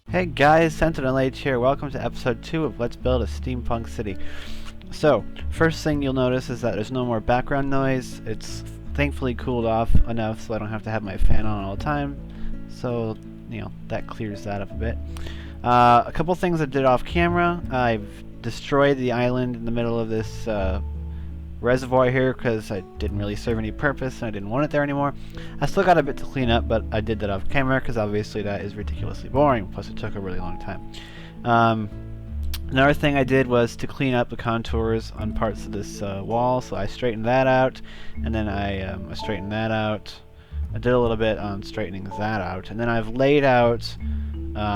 Hey guys, SentinalhMC here. Welcome to episode 2 of Let's Build a Steampunk City. So, first thing you'll notice is that there's no more background noise. It's thankfully cooled off enough so I don't have to have my fan on all the time. So, that clears that up a bit. A couple things I did off camera. I've destroyed the island in the middle of this reservoir here because I didn't really serve any purpose and I didn't want it there anymore. I still got a bit to clean up, but I did that off camera because obviously that is ridiculously boring, plus it took a really long time. Another thing I did was to clean up the contours on parts of this wall, so I straightened that out, and then I straightened that out. I did a little bit on straightening that out, and then I've laid out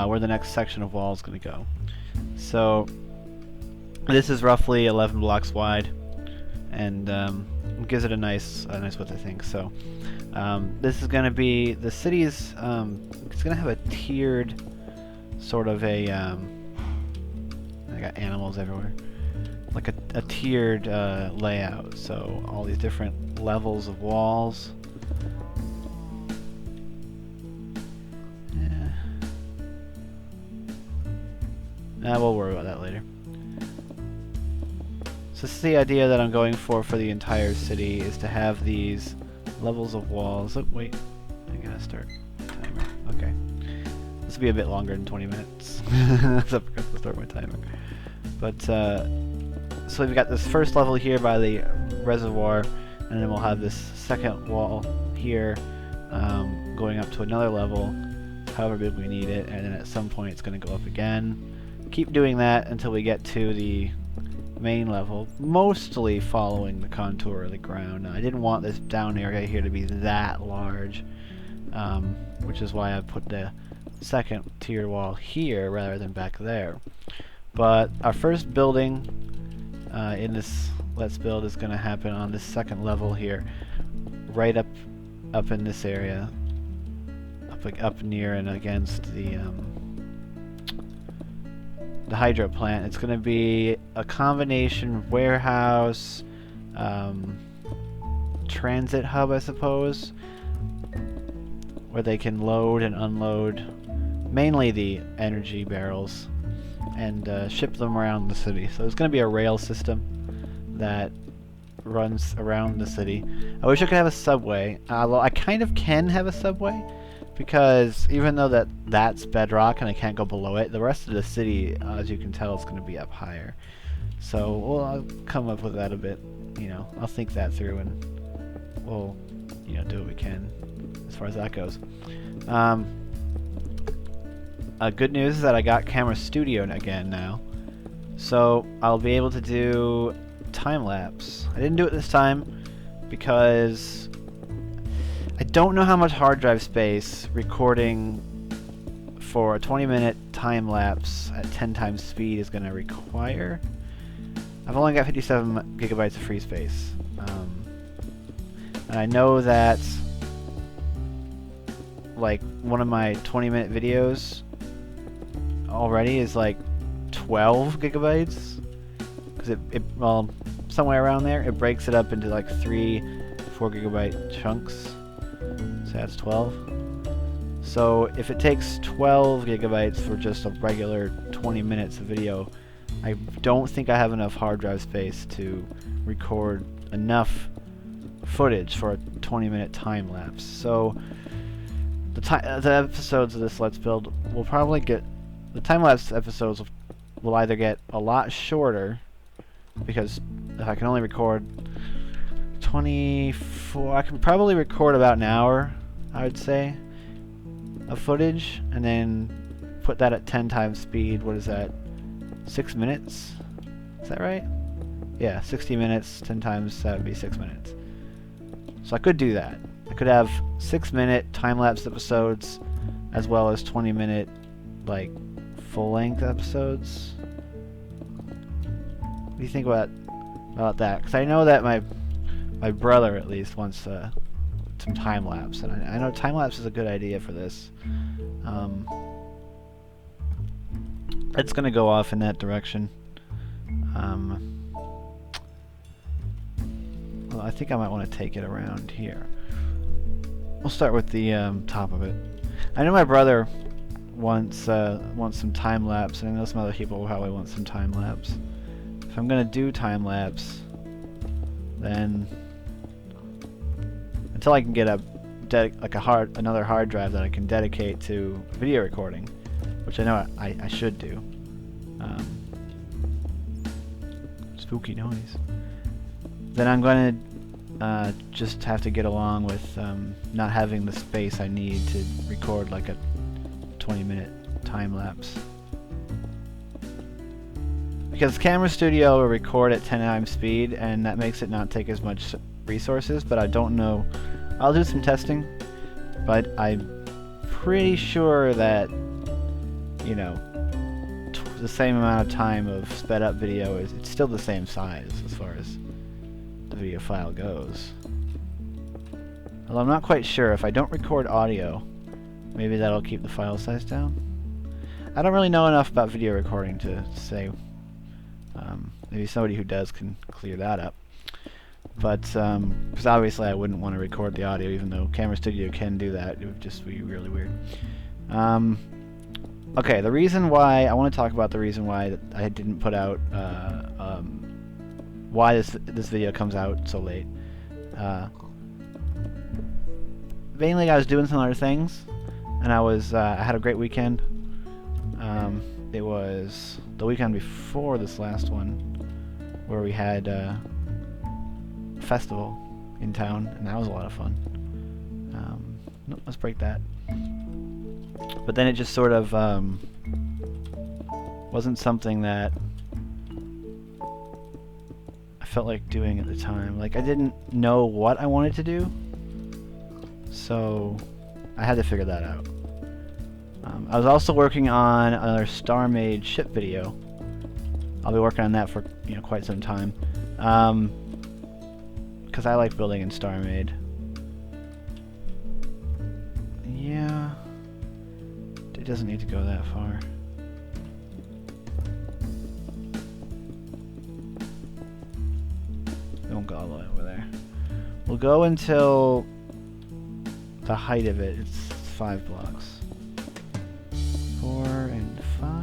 where the next section of wall is going to go. So this is roughly 11 blocks wide, and gives it a nice width, I think. So this is going to be the city's. It's going to have a tiered sort of a. I got animals everywhere, like a tiered layout. So all these different levels of walls. We'll worry about that later. So this is the idea that I'm going for the entire city, is to have these levels of walls. Oh wait, I gotta start the timer. Okay, this will be a bit longer than 20 minutes. I forgot to start my timer. But so we've got this first level here by the reservoir, and then we'll have this second wall here going up to another level, however big we need it, and then at some point it's going to go up again. Keep doing that until we get to the main level, mostly following the contour of the ground. Now, I didn't want this down area here to be that large, which is why I put the second tier wall here rather than back there. But our first building in this Let's Build is going to happen on this second level here, right up in this area, up near and against the hydro plant. It's going to be a combination warehouse, transit hub, I suppose, where they can load and unload mainly the energy barrels and ship them around the city. So it's going to be a rail system that runs around the city. I wish I could have a subway. Well, I kind of can have a subway, because even though that's bedrock and I can't go below it, the rest of the city, as you can tell, is going to be up higher. So I'll come up with that a bit. I'll think that through, and we'll do what we can as far as that goes. Good news is that I got Camera Studio again now, so I'll be able to do time lapse. I didn't do it this time because I don't know how much hard drive space recording for a 20-minute time lapse at 10 times speed is going to require. I've only got 57 gigabytes of free space, and I know that like one of my 20-minute videos already is like 12 gigabytes, because well, somewhere around there. It breaks it up into like 3 4 gigabyte chunks. So that's 12. So if it takes 12 gigabytes for just a regular 20 minutes of video, I don't think I have enough hard drive space to record enough footage for a 20-minute time lapse. So the episodes of this Let's Build will probably get, the time lapse episodes will either get a lot shorter, because if I can only record 24, I can probably record about an hour, I would say, of footage, and then put that at 10 times speed. What is that? 6 minutes? Is that right? Yeah, 60 minutes, 10 times, that would be 6 minutes. So I could do that. I could have 6-minute time-lapse episodes, as well as 20-minute, like, full-length episodes. What do you think about that? Because I know that my brother, at least, wants some time-lapse, and I know time-lapse is a good idea for this. It's going to go off in that direction. Well, I think I might want to take it around here. We'll start with the top of it. I know my brother wants some time lapse, and I know some other people will probably want some time lapse. If I'm gonna do time lapse, then until I can get another hard drive that I can dedicate to video recording, which I know I should do. Spooky noise. Then I'm going to just have to get along with not having the space I need to record like a 20-minute time lapse. Because Camera Studio will record at 10 times speed, and that makes it not take as much resources, but I don't know. I'll do some testing, but I'm pretty sure that, you know, the same amount of time of sped up video it's still the same size as far as the video file goes. Although I'm not quite sure, if I don't record audio, maybe that'll keep the file size down. I don't really know enough about video recording to say. Maybe somebody who does can clear that up. But because obviously I wouldn't want to record the audio, even though Camera Studio can do that. It would just be really weird. Okay, the reason why I want to talk about the reason why that I didn't put out why this video comes out so late. Mainly, I was doing some other things, and I had a great weekend. It was the weekend before this last one, where we had a festival in town, and that was a lot of fun. No, let's break that. But then it just sort of wasn't something that I felt like doing at the time. Like, I didn't know what I wanted to do, so I had to figure that out. I was also working on another StarMade ship video. I'll be working on that for quite some time, because I like building in StarMade. Yeah, it doesn't need to go that far. We won't go all the way over there. We'll go until the height of it. It's 5 blocks. 4 and 5.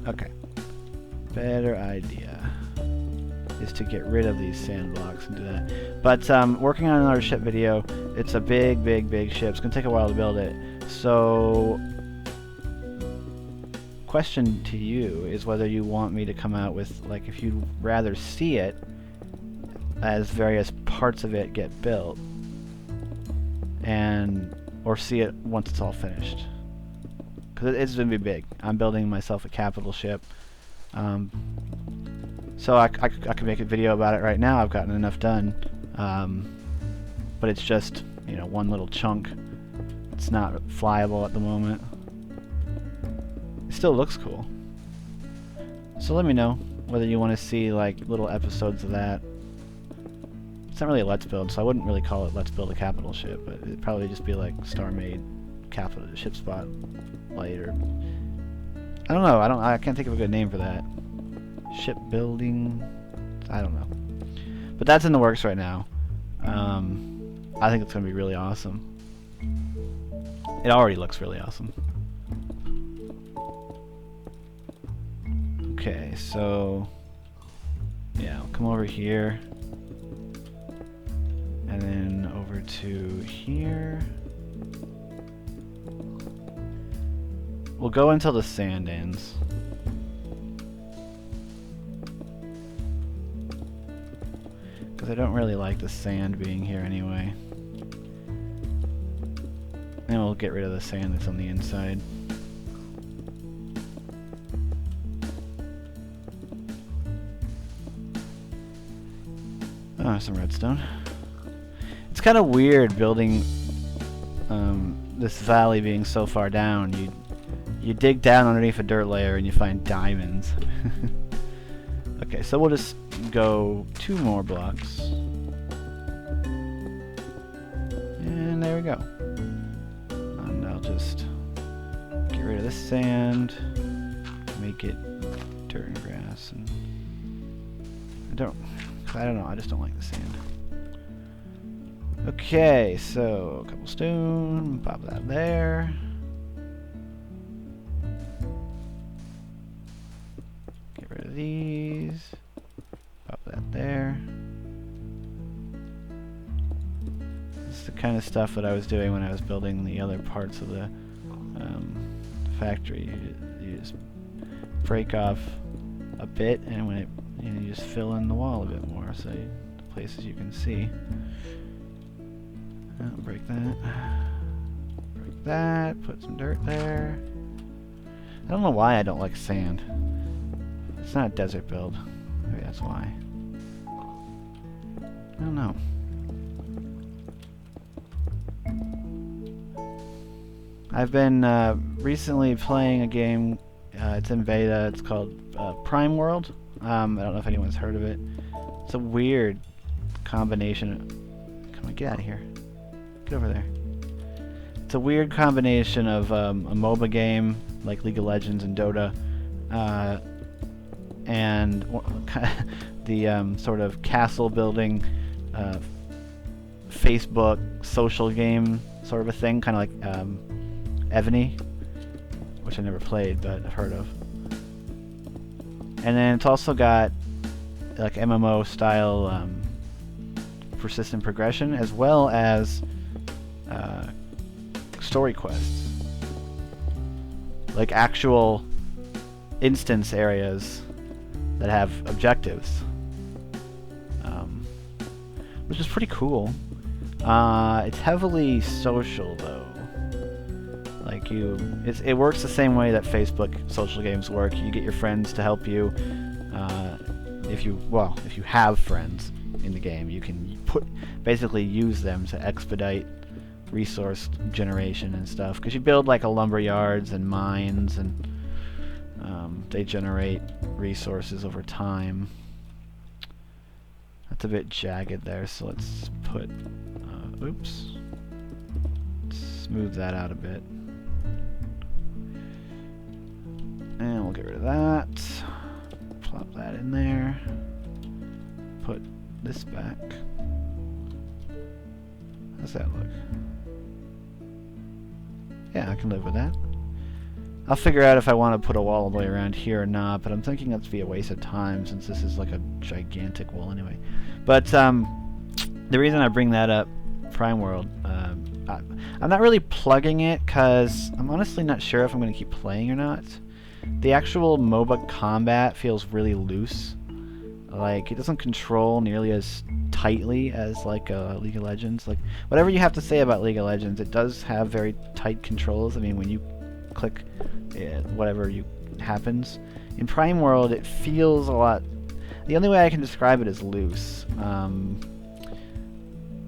Okay. Better idea is to get rid of these sand blocks and do that. But working on another ship video. It's a big ship. It's gonna take a while to build it. So, question to you is whether you want me to come out with, like, if you'd rather see it as various parts of it get built, or see it once it's all finished. Because it's going to be big. I'm building myself a capital ship. So I could make a video about it right now. I've gotten enough done. But it's just, one little chunk. It's not flyable at the moment. It still looks cool. So let me know whether you want to see, like, little episodes of that. It's not really a Let's Build, so I wouldn't really call it Let's Build a Capital Ship, but it'd probably just be like StarMade Capital Ship Spotlight, or I don't know. I can't think of a good name for that. Shipbuilding. I don't know. But that's in the works right now. I think it's gonna be really awesome. It already looks really awesome. Okay, so yeah, I'll come over here. And then over to here. We'll go until the sand ends. Because I don't really like the sand being here anyway. And we'll get rid of the sand that's on the inside. Oh, some redstone. It's kind of weird building this valley being so far down. You dig down underneath a dirt layer and you find diamonds. Okay, so we'll just go 2 more blocks. And there we go. And I'll just get rid of this sand, make it dirt and grass. And I don't I don't know, I just don't like the sand. Okay, so a couple stone, pop that there. Get rid of these. Pop that there. This is the kind of stuff that I was doing when I was building the other parts of the factory. You just break off a bit, and when it, you just fill in the wall a bit more, so the places you can see. Break that. Break that. Put some dirt there. I don't know why I don't like sand. It's not a desert build. Maybe that's why. I don't know. I've been recently playing a game. It's in beta. It's called Prime World. I don't know if anyone's heard of it. It's a weird combination. Come on, get out of here. Get over there. It's a weird combination of a MOBA game like League of Legends and Dota, and the sort of castle building, Facebook social game sort of a thing, kind of like Evany, which I never played but I've heard of. And then it's also got like MMO style persistent progression, as well as story quests, like actual instance areas that have objectives, which is pretty cool. It's heavily social though. Like it works the same way that Facebook social games work. You get your friends to help you. If you have friends in the game, you can basically use them to expedite resource generation and stuff, because you build like a lumber yards and mines, and they generate resources over time. That's a bit jagged there, so let's put oops, smooth that out a bit, and we'll get rid of that. Plop that in there. Put this back. How's that look? Yeah, I can live with that. I'll figure out if I want to put a wall all the way around here or not, but I'm thinking that's be a waste of time since this is like a gigantic wall anyway. But the reason I bring that up, Prime World, I'm not really plugging it because I'm honestly not sure if I'm going to keep playing or not. The actual MOBA combat feels really loose. Like, it doesn't control nearly as tightly as like League of Legends. Like, whatever you have to say about League of Legends, it does have very tight controls. I mean, when you click whatever happens. In Prime World, it feels a lot... The only way I can describe it is loose.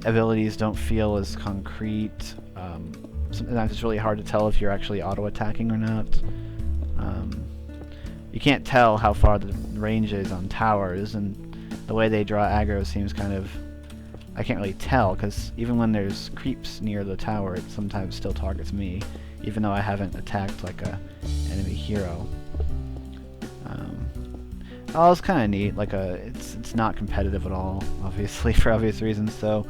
Abilities don't feel as concrete. Sometimes it's really hard to tell if you're actually auto-attacking or not. You can't tell how far the range is on towers, and the way they draw aggro seems kind of... I can't really tell, because even when there's creeps near the tower, it sometimes still targets me, even though I haven't attacked like a enemy hero. Oh, it's kind of neat. Like it's not competitive at all, obviously, for obvious reasons. So,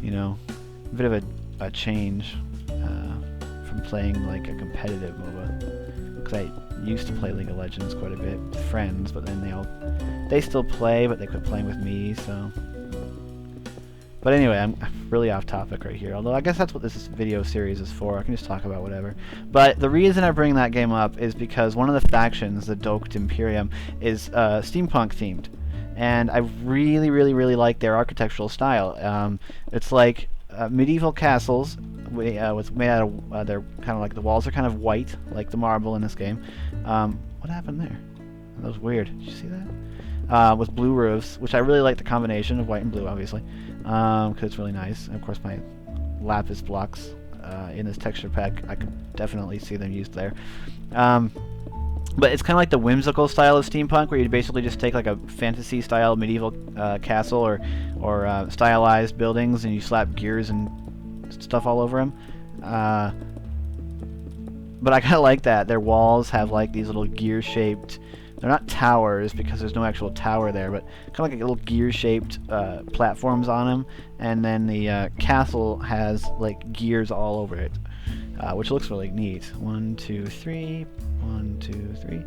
you know, a bit of a change from playing like a competitive MOBA. Because I used to play League of Legends quite a bit with friends, but then they still play, but they quit playing with me. So. But anyway, I'm really off topic right here, although I guess that's what this video series is for. I can just talk about whatever. But the reason I bring that game up is because one of the factions, the Doked Imperium, is steampunk themed. And I really, really, really like their architectural style. It's like medieval castles with made out of, they're kind of like, the walls are kind of white, like the marble in this game. What happened there? That was weird. Did you see that? With blue roofs, which I really like the combination of white and blue, obviously. Because it's really nice. And of course, my lapis blocks in this texture pack, I could definitely see them used there. But it's kind of like the whimsical style of steampunk, where you basically just take like a fantasy-style medieval castle or stylized buildings, and you slap gears and stuff all over them. But I kind of like that. Their walls have like these little gear-shaped they're not towers because there's no actual tower there, but kind of like little gear-shaped platforms on them, and then the castle has like gears all over it, which looks really neat. 1, 2, 3, 1, 2, 3.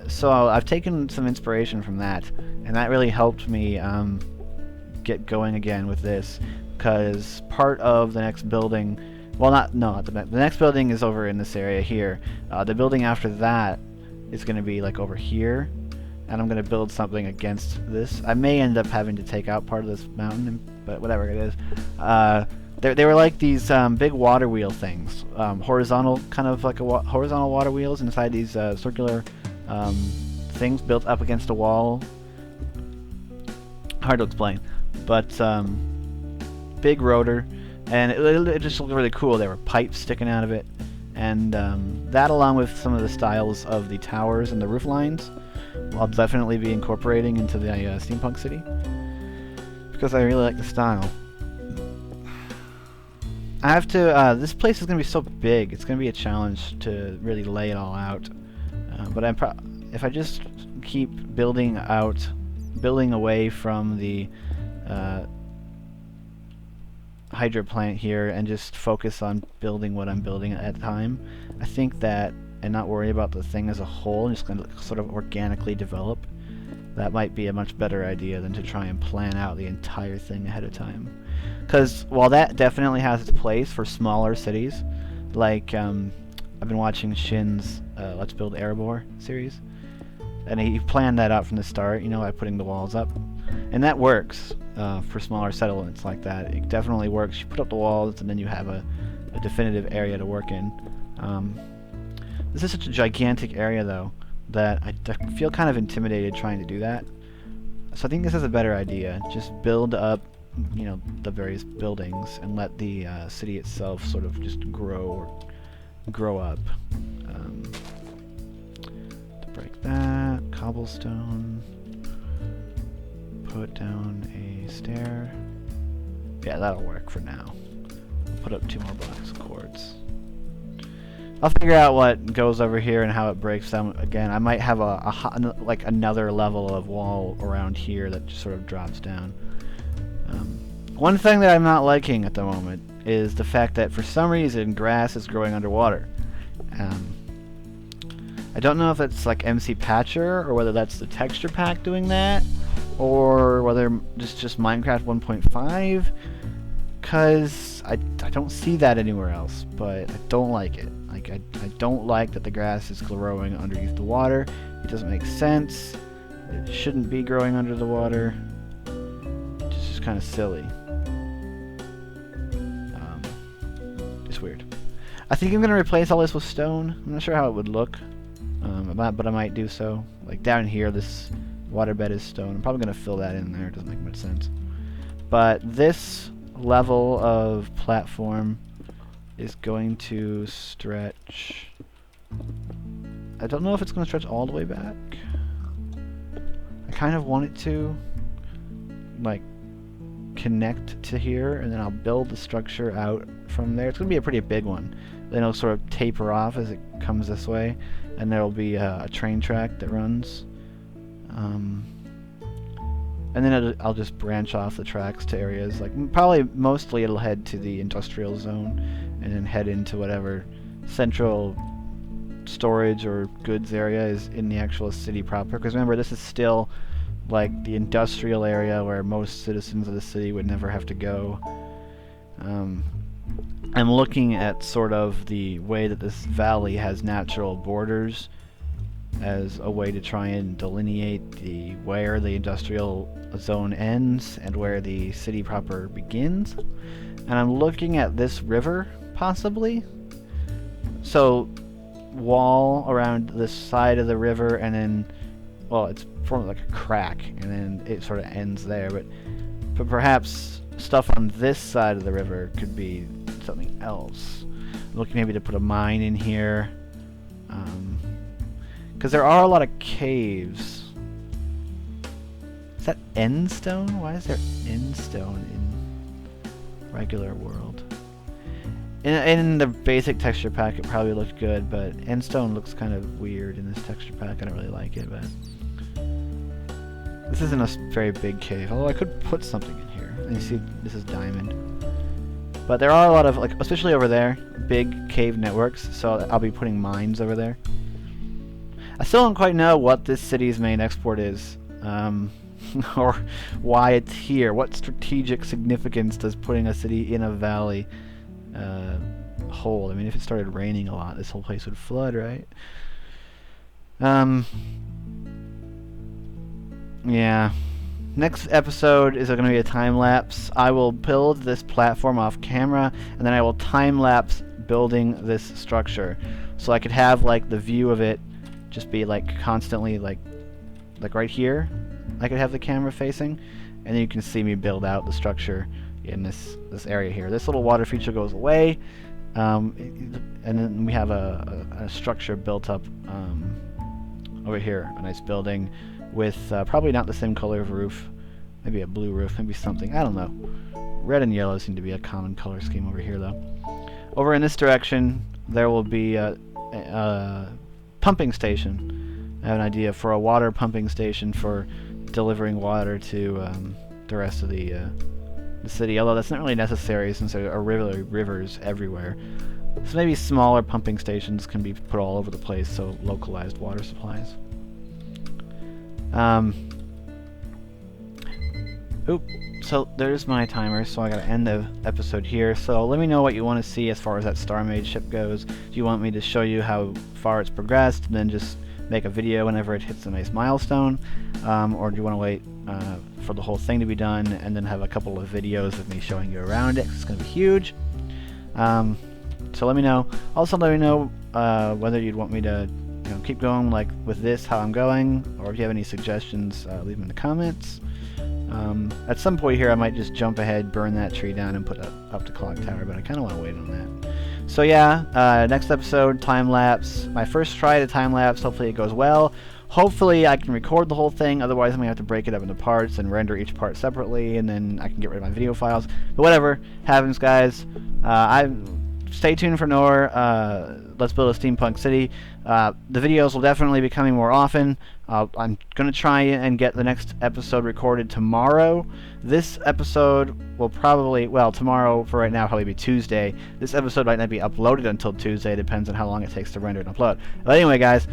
So I've taken some inspiration from that, and that really helped me get going again with this, because part of the next building, well, not the next building is over in this area here. The building after that is going to be like over here, and I'm going to build something against this. I may end up having to take out part of this mountain, but whatever it is. They were like these big water wheel things, horizontal, kind of like horizontal water wheels inside these circular things built up against a wall. Hard to explain, but big rotor, and it just looked really cool. There were pipes sticking out of it, and that, along with some of the styles of the towers and the roof lines, I'll definitely be incorporating into the Steampunk City, because I really like the style. I have to, this place is going to be so big, it's going to be a challenge to really lay it all out. But if I just keep building away from the hydro plant here and just focus on building what I'm building at the time, I think that, and not worry about the thing as a whole, and just going to sort of organically develop, that might be a much better idea than to try and plan out the entire thing ahead of time. Because while that definitely has its place for smaller cities, like I've been watching Shin's Let's Build Erebor series, and he planned that out from the start, you know, by putting the walls up, and that works for smaller settlements like that. It definitely works. You put up the walls, and then you have a definitive area to work in. This is such a gigantic area, though, that I feel kind of intimidated trying to do that. So I think this is a better idea. Just build up, you know, the various buildings and let the city itself sort of just grow up. To break that, cobblestone, put down a stair. Yeah, that'll work for now. I'll put up 2 more blocks of quartz. I'll figure out what goes over here and how it breaks down again. I might have like another level of wall around here that just sort of drops down. One thing that I'm not liking at the moment is the fact that for some reason grass is growing underwater. I don't know if it's like MC Patcher or whether that's the texture pack doing that, or whether it's just Minecraft 1.5, because I don't see that anywhere else, but I don't like it. Like I don't like that the grass is growing underneath the water. It doesn't make sense. It shouldn't be growing under the water. It's just kind of silly. It's weird. I think I'm going to replace all this with stone. I'm not sure how it would look, but I might do so. Like down here, this waterbed is stone. I'm probably going to fill that in there. It doesn't make much sense. But this level of platform is going to stretch. I don't know if it's going to stretch all the way back. I kind of want it to, like, connect to here, and then I'll build the structure out from there. It's going to be a pretty big one. Then it'll sort of taper off as it comes this way, and there'll be a train track that runs. And then I'll just branch off the tracks to areas, like probably mostly it'll head to the industrial zone, and then head into whatever central storage or goods area is in the actual city proper. Because remember, this is still like the industrial area where most citizens of the city would never have to go. I'm looking at sort of the way that this valley has natural borders as a way to try and delineate where the industrial zone ends and where the city proper begins. And I'm looking at this river, possibly. So, wall around this side of the river, and then, well, it's formed like a crack, and then it sort of ends there. But perhaps stuff on this side of the river could be something else. I'm looking maybe to put a mine in here. Because there are a lot of caves. Is that end stone? Why is there end stone in regular world? In the basic texture pack, it probably looked good, but endstone looks kind of weird in this texture pack. I don't really like it, but this isn't a very big cave. Although I could put something in here. And you see, this is diamond. But there are a lot of, like, especially over there, big cave networks. So I'll be putting mines over there. I still don't quite know what this city's main export is, or why it's here. What strategic significance does putting a city in a valley hold? I mean, if it started raining a lot, this whole place would flood, right? Yeah. Next episode is going to be a time lapse. I will build this platform off camera, and then I will time lapse building this structure, so I could have like the view of it just be like constantly like right here. I could have the camera facing, and then you can see me build out the structure in this area here. This little water feature goes away, and then we have a structure built up over here, a nice building with probably not the same color of roof, maybe a blue roof, maybe something, I don't know. Red and yellow seem to be a common color scheme over here though. Over in this direction there will be a pumping station. I have an idea for a water pumping station for delivering water to the rest of the city, although that's not really necessary since there are rivers everywhere. So maybe smaller pumping stations can be put all over the place, so localized water supplies. So there's my timer, so I gotta end the episode here. So let me know what you want to see as far as that Star Mage ship goes. Do you want me to show you how far it's progressed and then just make a video whenever it hits a nice milestone? Or do you want to wait for the whole thing to be done and then have a couple of videos of me showing you around it? 'Cause it's gonna be huge. So let me know. Also let me know whether you'd want me to keep going like with this, how I'm going, or if you have any suggestions, leave them in the comments. At some point here I might just jump ahead, burn that tree down, and put up the clock tower, but I kind of want to wait on that. So yeah, next episode, time lapse. My first try at a time lapse, hopefully it goes well. Hopefully I can record the whole thing, otherwise I'm going to have to break it up into parts and render each part separately, and then I can get rid of my video files. But whatever happens, guys. Stay tuned for more Let's Build a Steampunk City. The videos will definitely be coming more often. I'm going to try and get the next episode recorded tomorrow. This episode will probably, well, tomorrow for right now, probably be Tuesday. This episode might not be uploaded until Tuesday. It depends on how long it takes to render and upload. But anyway, guys,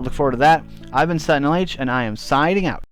look forward to that. I've been SentinalH, and I am signing out.